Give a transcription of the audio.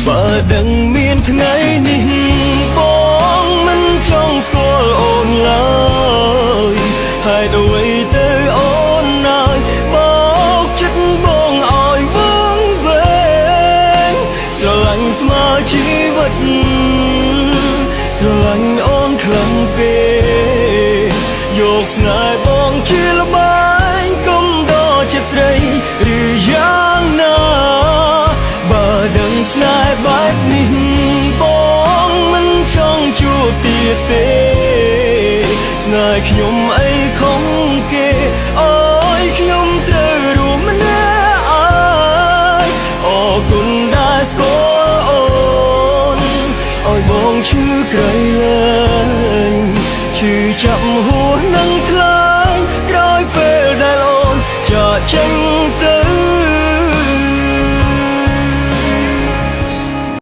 បើដឹងមានថ្ងៃនេះបងមិនចង់ស្គាល់អូនឡើយហើយអ្វីទៅអូនណាយបោកចិត្តបងឲ្យវង្វេងស្រឡាញ់ស្មើជីវិតស្រឡាញ់អូនខ្លាំងពេកយកស្នេហ៍បងជាល្បែងកុំដល់ចិត្តស្រីឬយ៉ាងណាបើដឹងស្នេហ៍បែបនេះបងមិនចង់ជួបទៀតទេស្នេហ៍ខ្ញុំអីខំគេអើយខ្ញុំត្រូវរួមម្នាក់អើយអរគុណដែលស្គាល់អូនឲ្យបងឈឺក្រៃលែងឈឺចាប់